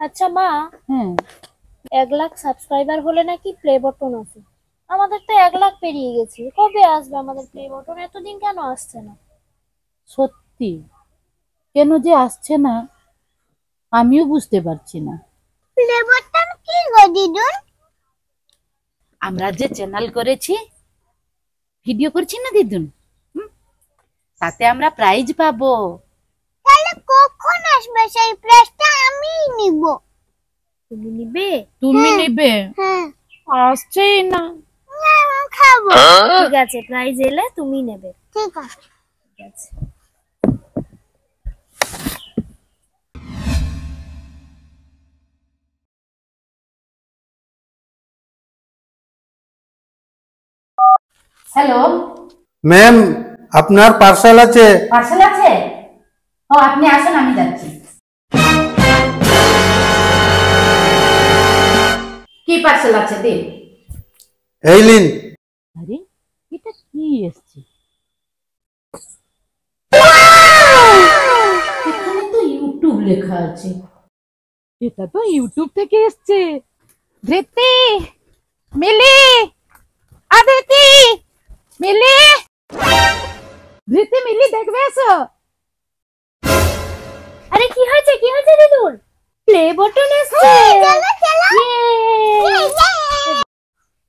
আচ্ছা মা, হ্যাঁ 1 লাখ সাবস্ক্রাইবার হলে নাকি প্লে বাটন আছে। আমাদের তো 1 লাখ পেরিয়ে গেছে, কবে আসবে আমাদের প্লে বাটন? এতদিন কেন আসছে না? সত্যি কেন যে আসছে না আমিও বুঝতে পারছি না। প্লে বাটন কি গো দিদুন? আমরা যে চ্যানেল করেছি, ভিডিও করছি না দিদুন, তাতে আমরা প্রাইজ পাবো। তাহলে কখন আসবে সেই প্রাইজটা? আমি নিব। তুমি নিবে? তুমি নেবে? হ্যাঁ আসছেই না। না, আমি খাবো। ঠিক আছে, প্রাইজ এলে তুমি নেবে। ঠিক আছে। ঠিক আছে। হ্যালো, ম্যাম, আপনার পার্সেল আছে। পার্সেল আছে? ও আপনি আসুন, আমি যাচ্ছি। কি পার্সেল আছে দিন। এই লিন। আরে এটা কি এসছে? এখানে তো ইউটিউব লেখা আছে। এটা তো ইউটিউব থেকে এসছে। ধৃতি, মিলি, আদিতি, মিলি, ধৃতি, মিলি দেখবে এসো। আরে কি হয়েছে দিদুন? প্লে বাটন এসছে। চলো চলো Yay!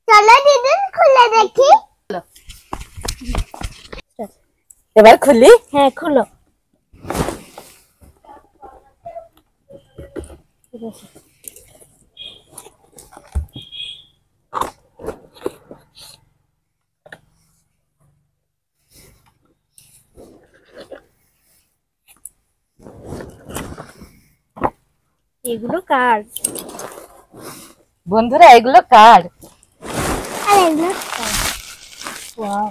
চলো দিদুন, খুলে দেখি। এবার খুলি। হ্যাঁ খুলো। এগুলো কার? বন্ধুরা এগুলো কার? আর এগুলো ওয়াও।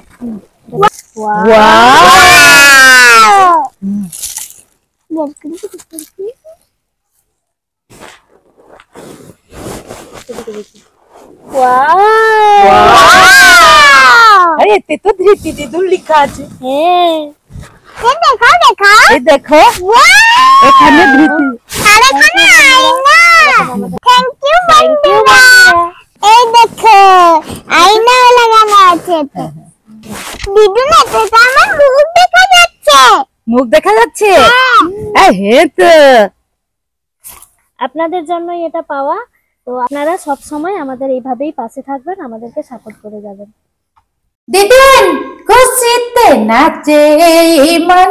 বের করে দেখি। আরে এতে তো ধৃতি দিদুন লেখা আছে। হ্যাঁ দেখো দেখো। এই দেখো এখানে ধৃতি। আর এখানে আয়না। থ্যাংক ইউ বন্ধুরা। এই দেখো আয়না লাগানো আছে তো। দিদুন, এতে তো আমার মুখ দেখা যাচ্ছে। মুখ দেখা যাচ্ছে? হ্যাঁ তো। আপনাদের জন্যই এটা পাওয়া। তো আপনারা সব সময় আমাদের এইভাবেই পাশে থাকবেন, আমাদেরকে সাপোর্ট করে যাবেন। দিদুন খুশিতে নাচে মন,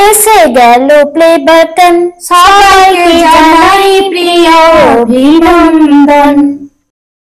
এসে গেল প্লে বাটন, সবাইকে জানাই প্রিয় অভিনন্দন।